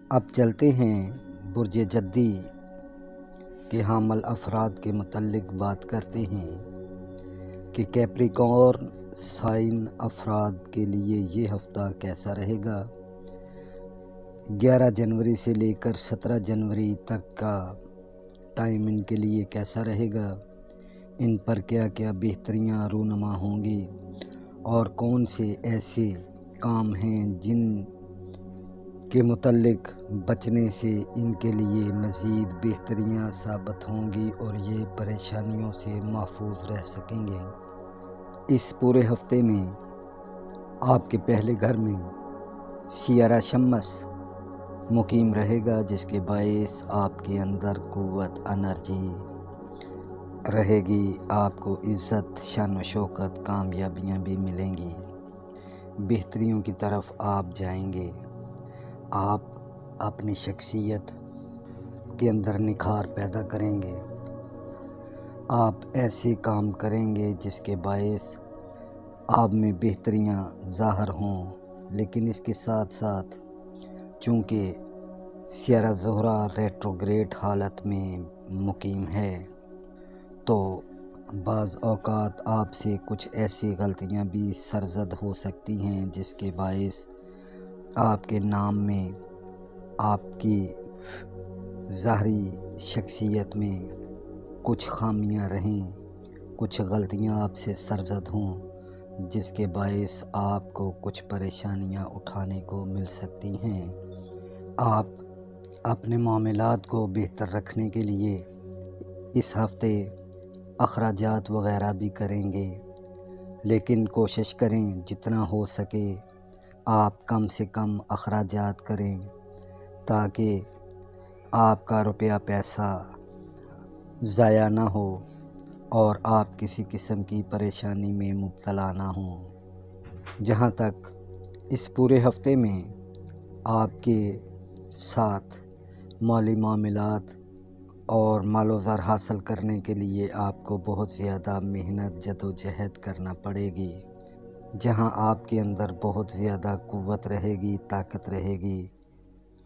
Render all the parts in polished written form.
اب چلتے ہیں برج جدی کے حامل افراد کے متعلق بات کرتے ہیں کہ کیپریکارن سائن افراد کے لیے یہ ہفتہ کیسا رہے گا۔ 11 جنوری سے لے کر 17 جنوری تک کا ٹائم ان کے لیے کیسا رہے گا، ان پر کیا کیا بہتریاں رونما ہوں گی اور کون سے ایسے کام ہیں جن کے متعلق بچنے سے ان کے لیے مزید بہتریاں ثابت ہوں گی اور یہ پریشانیوں سے محفوظ رہ سکیں گے۔ اس پورے ہفتے میں آپ کے پہلے گھر میں سیارہ شمس مقیم رہے گا، جس کے باعث آپ کے اندر قوت انرجی رہے گی۔ آپ کو عزت، شان و شوکت، کامیابیاں بھی ملیں گی، بہتریوں کی طرف آپ جائیں گے۔ آپ اپنی شخصیت کے اندر نکھار پیدا کریں گے۔ آپ ایسے کام کریں گے جس کے باعث آپ میں بہتریاں ظاہر ہوں، لیکن اس کے ساتھ ساتھ چونکہ سیارہ زہرہ ریٹروگریڈ حالت میں مقیم ہے تو بعض اوقات آپ سے کچھ ایسی غلطیاں بھی سرزد ہو سکتی ہیں جس کے باعث آپ کے نام میں، آپ کی ظاہری شخصیت میں کچھ خامیاں رہیں، کچھ غلطیاں آپ سے سرزد ہوں، جس کے باعث آپ کو کچھ پریشانیاں اٹھانے کو مل سکتی ہیں۔ آپ اپنے معاملات کو بہتر رکھنے کے لیے اس ہفتے اخراجات وغیرہ بھی کریں گے، لیکن کوشش کریں جتنا ہو سکے آپ کم سے کم اخراجات کریں تاکہ آپ کا روپیہ پیسہ ضائع نہ ہو اور آپ کسی قسم کی پریشانی میں مبتلا نہ ہوں۔ جہاں تک اس پورے ہفتے میں آپ کے ساتھ مالی معاملات اور مال و زر حاصل کرنے کے لیے آپ کو بہت زیادہ محنت جدوجہد کرنا پڑے گی۔ جہاں آپ کے اندر بہت زیادہ قوت رہے گی، طاقت رہے گی،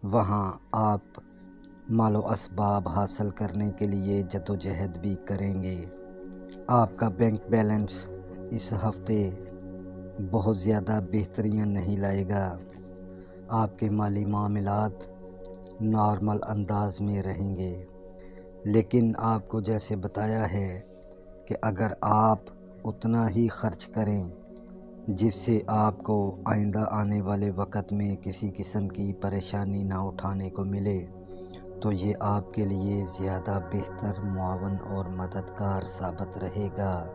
وہاں آپ مال و اسباب حاصل کرنے کے لیے جدوجہد بھی کریں گے۔ آپ کا بینک بیلنس اس ہفتے بہت زیادہ بہتریاں نہیں لائے گا۔ آپ کے مالی معاملات نارمل انداز میں رہیں گے، لیکن آپ کو جیسے بتایا ہے کہ اگر آپ اتنا ہی خرچ کریں جس سے آپ کو آئندہ آنے والے وقت میں کسی قسم کی پریشانی نہ اٹھانے کو ملے تو یہ آپ کے لیے زیادہ بہتر معاون اور مددگار ثابت رہے گا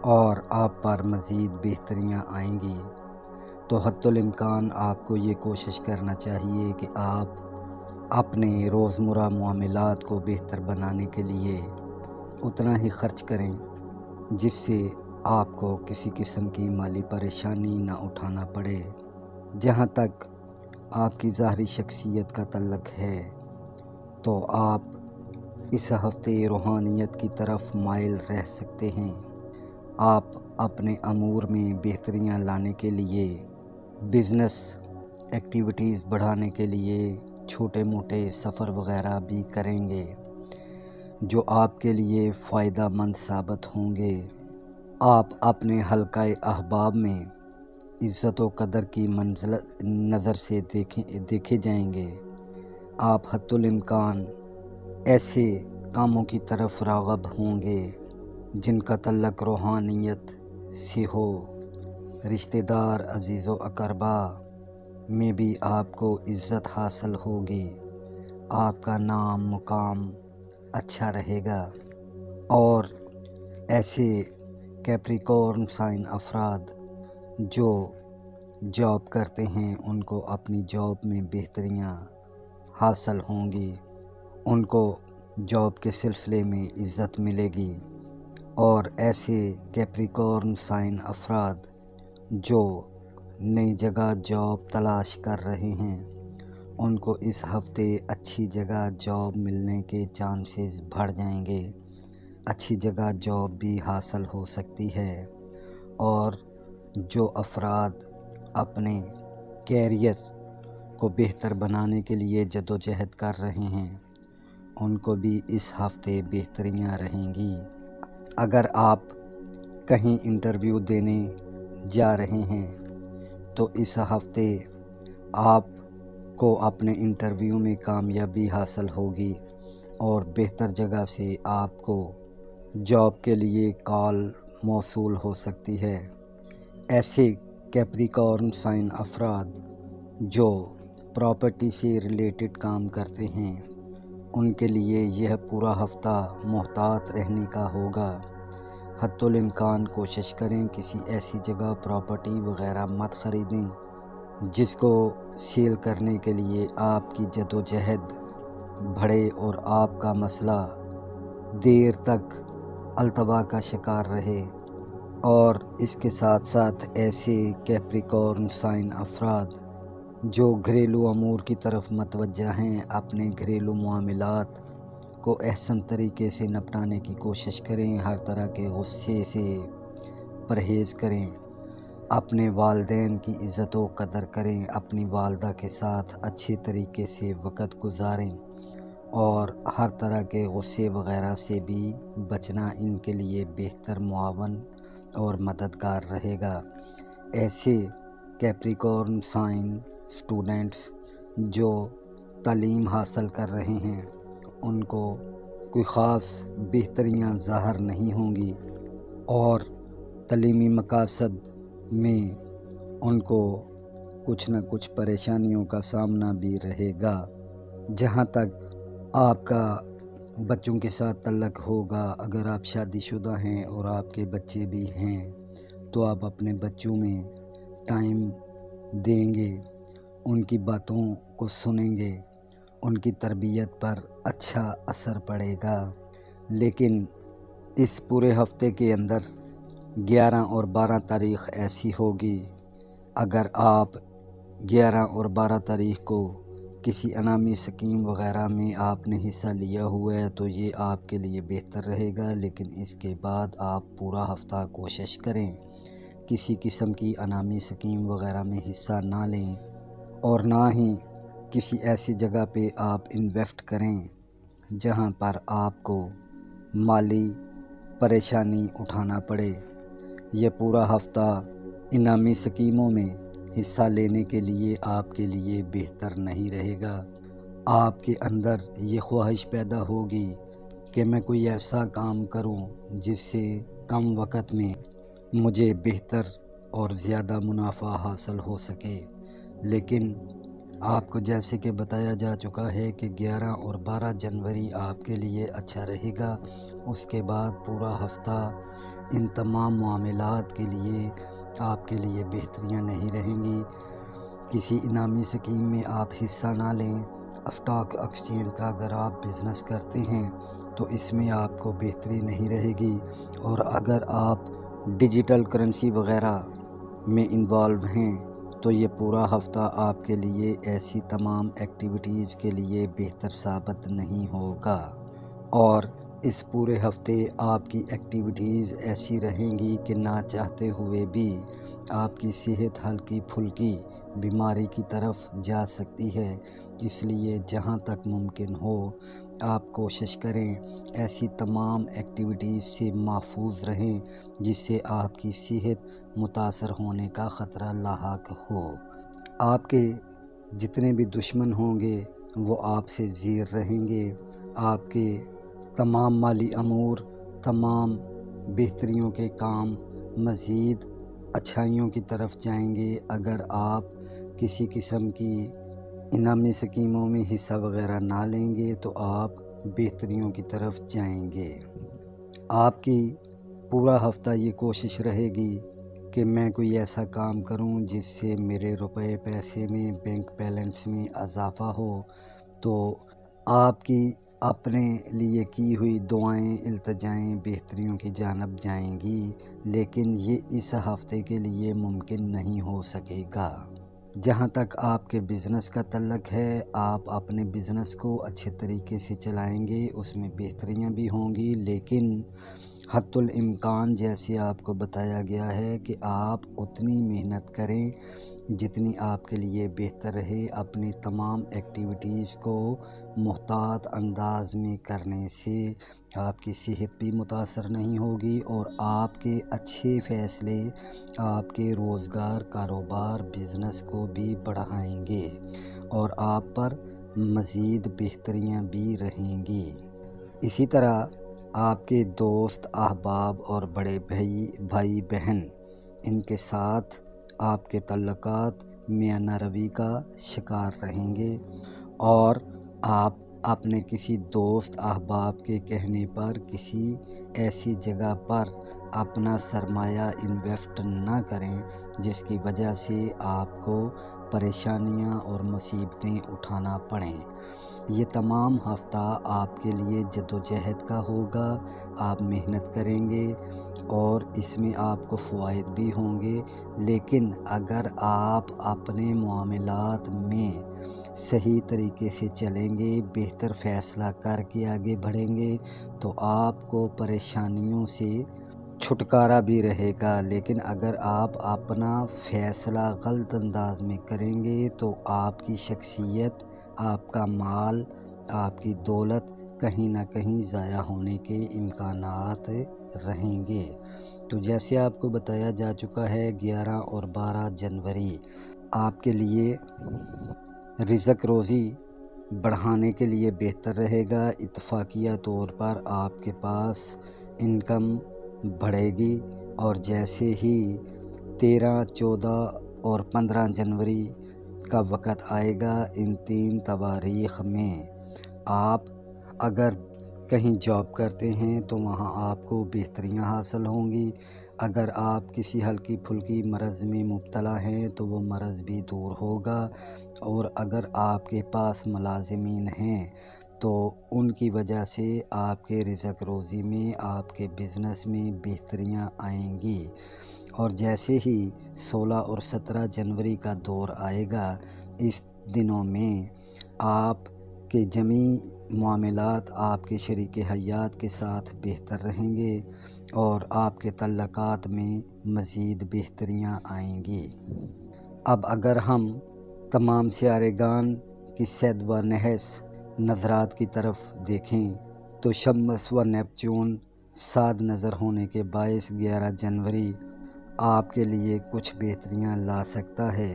اور آپ پر مزید بہتریاں آئیں گی۔ تو حتی الامکان آپ کو یہ کوشش کرنا چاہیے کہ آپ اپنے روزمرہ معاملات کو بہتر بنانے کے لیے اتنا ہی خرچ کریں جس سے آپ کو کسی قسم کی مالی پریشانی نہ اٹھانا پڑے۔ جہاں تک آپ کی ظاہری شخصیت کا تعلق ہے تو آپ اس ہفتے روحانیت کی طرف مائل رہ سکتے ہیں۔ آپ اپنے امور میں بہتریاں لانے کے لیے، بزنس ایکٹیویٹیز بڑھانے کے لیے چھوٹے موٹے سفر وغیرہ بھی کریں گے جو آپ کے لیے فائدہ مند ثابت ہوں گے۔ آپ اپنے حلقہ احباب میں عزت و قدر کی نظر سے دیکھے جائیں گے۔ آپ حتی الامکان ایسے کاموں کی طرف راغب ہوں گے جن کا تعلق روحانیت سے ہو۔ رشتہ دار، عزیز و اقربا میں بھی آپ کو عزت حاصل ہوگی، آپ کا نام مقام اچھا رہے گا اور ایسے کیپریکارن سائن افراد جو جاب کرتے ہیں ان کو اپنی جاب میں بہتریاں حاصل ہوں گی، ان کو جاب کے سلسلے میں عزت ملے گی اور ایسے کیپریکارن سائن افراد جو نئی جگہ جاب تلاش کر رہے ہیں ان کو اس ہفتے اچھی جگہ جاب ملنے کے چانسز بڑھ جائیں گے، اچھی جگہ جاب بھی حاصل ہو سکتی ہے۔ اور جو افراد اپنے کیریئر کو بہتر بنانے کے لیے جدوجہد کر رہے ہیں، ان کو بھی اس ہفتے بہتریاں رہیں گی۔ اگر آپ کہیں انٹرویو دینے جا رہے ہیں تو اس ہفتے آپ کو اپنے انٹرویو میں کامیابی حاصل ہوگی اور بہتر جگہ سے آپ کو جاب کے لیے کال موصول ہو سکتی ہے۔ ایسے کیپریکارن سائن افراد جو پراپرٹی سے ریلیٹڈ کام کرتے ہیں، ان کے لیے یہ پورا ہفتہ محتاط رہنے کا ہوگا۔ حتی الامکان کوشش کریں کسی ایسی جگہ پراپرٹی وغیرہ مت خریدیں جس کو سیل کرنے کے لیے آپ کی جدوجہد بڑھے اور آپ کا مسئلہ دیر تک التوا کا شکار رہے۔ اور اس کے ساتھ ساتھ ایسے کیپریکارن سائن افراد جو گھریلو امور کی طرف متوجہ ہیں، اپنے گھریلو معاملات کو احسن طریقے سے نپٹانے کی کوشش کریں، ہر طرح کے غصے سے پرہیز کریں، اپنے والدین کی عزت و قدر کریں، اپنی والدہ کے ساتھ اچھے طریقے سے وقت گزاریں اور ہر طرح کے غصے وغیرہ سے بھی بچنا ان کے لیے بہتر معاون اور مددگار رہے گا۔ ایسے کیپریکارن سائن اسٹوڈنٹس جو تعلیم حاصل کر رہے ہیں، ان کو کوئی خاص بہتریاں ظاہر نہیں ہوں گی اور تعلیمی مقاصد میں ان کو کچھ نہ کچھ پریشانیوں کا سامنا بھی رہے گا۔ جہاں تک آپ کا بچوں کے ساتھ تعلق ہوگا، اگر آپ شادی شدہ ہیں اور آپ کے بچے بھی ہیں تو آپ اپنے بچوں میں ٹائم دیں گے، ان کی باتوں کو سنیں گے، ان کی تربیت پر اچھا اثر پڑے گا۔ لیکن اس پورے ہفتے کے اندر 11 اور 12 تاریخ ایسی ہوگی، اگر آپ 11 اور 12 تاریخ کو کسی انعامی اسکیم وغیرہ میں آپ نے حصہ لیا ہوا ہے تو یہ آپ کے لیے بہتر رہے گا، لیکن اس کے بعد آپ پورا ہفتہ کوشش کریں کسی قسم کی انعامی اسکیم وغیرہ میں حصہ نہ لیں اور نہ ہی کسی ایسی جگہ پہ آپ انویسٹ کریں جہاں پر آپ کو مالی پریشانی اٹھانا پڑے۔ یہ پورا ہفتہ انعامی اسکیموں میں حصہ لینے کے لیے آپ کے لیے بہتر نہیں رہے گا۔ آپ کے اندر یہ خواہش پیدا ہوگی کہ میں کوئی ایسا کام کروں جس سے کم وقت میں مجھے بہتر اور زیادہ منافع حاصل ہو سکے، لیکن آپ کو جیسے کہ بتایا جا چکا ہے کہ 11 اور 12 جنوری آپ کے لیے اچھا رہے گا۔ اس کے بعد پورا ہفتہ ان تمام معاملات کے لیے آپ کے لیے بہتریاں نہیں رہیں گی۔ کسی انعامی اسکیم میں آپ حصہ نہ لیں۔ اسٹاک ایکسچینج کا اگر آپ بزنس کرتے ہیں تو اس میں آپ کو بہتری نہیں رہے گی، اور اگر آپ ڈیجیٹل کرنسی وغیرہ میں انوالو ہیں تو یہ پورا ہفتہ آپ کے لیے ایسی تمام ایکٹیویٹیز کے لیے بہتر ثابت نہیں ہوگا، اور اس پورے ہفتے آپ کی ایکٹیویٹیز ایسی رہیں گی کہ نہ چاہتے ہوئے بھی آپ کی صحت ہلکی پھلکی بیماری کی طرف جا سکتی ہے۔ اس لیے جہاں تک ممکن ہو آپ کوشش کریں ایسی تمام ایکٹیویٹیز سے محفوظ رہیں جس سے آپ کی صحت متاثر ہونے کا خطرہ لاحق ہو۔ آپ کے جتنے بھی دشمن ہوں گے وہ آپ سے زیر رہیں گے، آپ کے تمام مالی امور، تمام بہتریوں کے کام مزید اچھائیوں کی طرف جائیں گے اگر آپ کسی قسم کی انعامی اسکیموں میں حصہ وغیرہ نہ لیں گے تو آپ بہتریوں کی طرف جائیں گے۔ آپ کی پورا ہفتہ یہ کوشش رہے گی کہ میں کوئی ایسا کام کروں جس سے میرے روپے پیسے میں، بینک بیلنس میں اضافہ ہو، تو آپ کی اپنے لیے کی ہوئی دعائیں، التجائیں بہتریوں کی جانب جائیں گی، لیکن یہ اس ہفتے کے لیے ممکن نہیں ہو سکے گا۔ جہاں تک آپ کے بزنس کا تعلق ہے، آپ اپنے بزنس کو اچھے طریقے سے چلائیں گے، اس میں بہتریاں بھی ہوں گی، لیکن حتی الامکان جیسے آپ کو بتایا گیا ہے کہ آپ اتنی محنت کریں جتنی آپ کے لیے بہتر رہے۔ اپنی تمام ایکٹیویٹیز کو محتاط انداز میں کرنے سے آپ کی صحت بھی متاثر نہیں ہوگی اور آپ کے اچھے فیصلے آپ کے روزگار، کاروبار، بزنس کو بھی بڑھائیں گے اور آپ پر مزید بہتریاں بھی رہیں گی۔ اسی طرح آپ کے دوست، احباب اور بڑے بھائی بہن، ان کے ساتھ آپ کے تعلقات میانہ روی کا شکار رہیں گے اور آپ اپنے کسی دوست احباب کے کہنے پر کسی ایسی جگہ پر اپنا سرمایہ انویسٹ نہ کریں جس کی وجہ سے آپ کو پریشانیاں اور مصیبتیں اٹھانا پڑیں۔ یہ تمام ہفتہ آپ کے لیے جدوجہد کا ہوگا۔ آپ محنت کریں گے اور اس میں آپ کو فوائد بھی ہوں گے، لیکن اگر آپ اپنے معاملات میں صحیح طریقے سے چلیں گے، بہتر فیصلہ کر کے آگے بڑھیں گے تو آپ کو پریشانیوں سے چھٹکارا بھی رہے گا۔ لیکن اگر آپ اپنا فیصلہ غلط انداز میں کریں گے تو آپ کی شخصیت، آپ کا مال، آپ کی دولت کہیں نہ کہیں ضائع ہونے کے امکانات رہیں گے۔ تو جیسے آپ کو بتایا جا چکا ہے، 11 اور 12 جنوری آپ کے لیے رزق روزی بڑھانے کے لیے بہتر رہے گا۔ اتفاقیہ طور پر آپ کے پاس انکم بڑھے گی اور جیسے ہی 13، 14 اور 15 جنوری کا وقت آئے گا، ان 3 تواریخ میں آپ اگر کہیں جاب کرتے ہیں تو وہاں آپ کو بہتریاں حاصل ہوں گی۔ اگر آپ کسی ہلکی پھلکی مرض میں مبتلا ہیں تو وہ مرض بھی دور ہوگا، اور اگر آپ کے پاس ملازمین ہیں تو ان کی وجہ سے آپ کے رزق روزی میں، آپ کے بزنس میں بہتریاں آئیں گی۔ اور جیسے ہی 16 اور 17 جنوری کا دور آئے گا، اس دنوں میں آپ کے جمعی معاملات آپ کے شریک حیات کے ساتھ بہتر رہیں گے اور آپ کے تعلقات میں مزید بہتریاں آئیں گی۔ اب اگر ہم تمام سیارے گان کی سید و نحس نظرات کی طرف دیکھیں تو شمس و نیپچون سعد نظر ہونے کے باعث 11 جنوری آپ کے لیے کچھ بہتریاں لا سکتا ہے،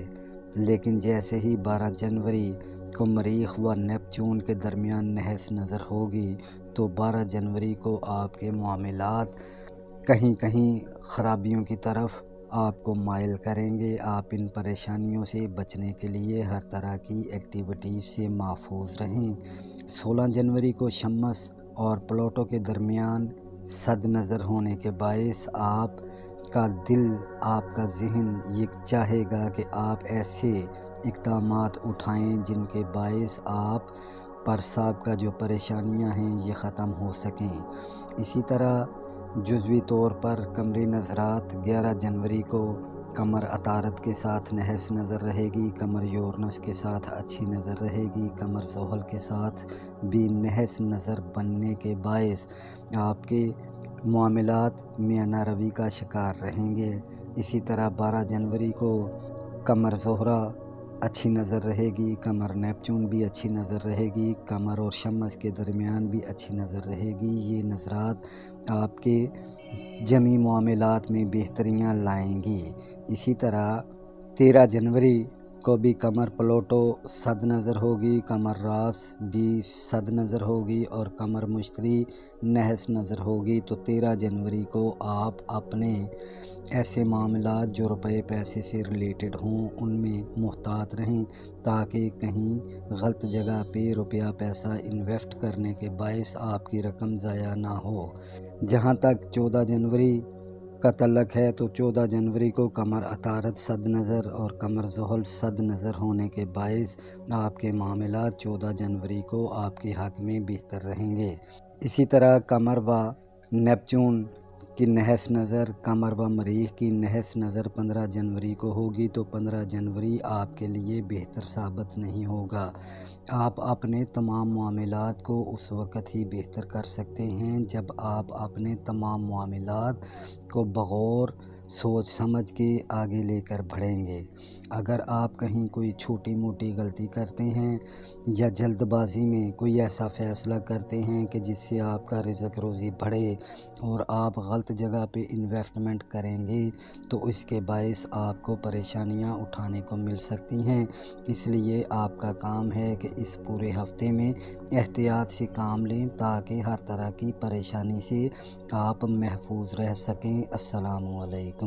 لیکن جیسے ہی 12 جنوری کو مریخ و نیپچون کے درمیان نحس نظر ہوگی تو 12 جنوری کو آپ کے معاملات کہیں کہیں خرابیوں کی طرف آپ کو مائل کریں گے۔ آپ ان پریشانیوں سے بچنے کے لیے ہر طرح کی ایکٹیویٹیز سے محفوظ رہیں۔ 16 جنوری کو شمس اور پلوٹو کے درمیان صد نظر ہونے کے باعث آپ کا دل، آپ کا ذہن یہ چاہے گا کہ آپ ایسے اقدامات اٹھائیں جن کے باعث آپ پر سابقہ جو پریشانیاں ہیں یہ ختم ہو سکیں۔ اسی طرح جزوی طور پر قمری نظرات 11 جنوری کو قمر عطارد کے ساتھ نحس نظر رہے گی، قمر یورنس کے ساتھ اچھی نظر رہے گی، قمر زحل کے ساتھ بھی نحس نظر بننے کے باعث آپ کے معاملات میانہ روی کا شکار رہیں گے۔ اسی طرح 12 جنوری کو قمر زہرہ اچھی نظر رہے گی، قمر نیپچون بھی اچھی نظر رہے گی، قمر اور شمس کے درمیان بھی اچھی نظر رہے گی۔ یہ نظرات آپ کے جمعی معاملات میں بہتریاں لائیں گی۔ اسی طرح 13 جنوری کو بھی قمر پلوٹو صد نظر ہوگی، قمر راس بھی صد نظر ہوگی اور قمر مشتری نحس نظر ہوگی۔ تو 13 جنوری کو آپ اپنے ایسے معاملات جو روپے پیسے سے ریلیٹڈ ہوں ان میں محتاط رہیں تاکہ کہیں غلط جگہ پہ روپیہ پیسہ انویسٹ کرنے کے باعث آپ کی رقم ضائع نہ ہو۔ جہاں تک 14 جنوری کا تعلق ہے تو 14 جنوری کو قمر عطارد صد نظر اور قمر زحل صد نظر ہونے کے باعث آپ کے معاملات 14 جنوری کو آپ کے حق میں بہتر رہیں گے۔ اسی طرح قمر و نیپچون کی نحس نظر، قمر و مریخ کی نحس نظر 15 جنوری کو ہوگی تو 15 جنوری آپ کے لیے بہتر ثابت نہیں ہوگا۔ آپ اپنے تمام معاملات کو اس وقت ہی بہتر کر سکتے ہیں جب آپ اپنے تمام معاملات کو بغور سوچ سمجھ کے آگے لے کر بڑھیں گے۔ اگر آپ کہیں کوئی چھوٹی موٹی غلطی کرتے ہیں یا جلد بازی میں کوئی ایسا فیصلہ کرتے ہیں کہ جس سے آپ کا رزق روزی بڑھے اور آپ غلط جگہ پہ انویسٹمنٹ کریں گے تو اس کے باعث آپ کو پریشانیاں اٹھانے کو مل سکتی ہیں۔ اس لیے آپ کا کام ہے کہ اس پورے ہفتے میں احتیاط سے کام لیں تاکہ ہر طرح کی پریشانی سے آپ محفوظ رہ سکیں۔ السلام علیکم۔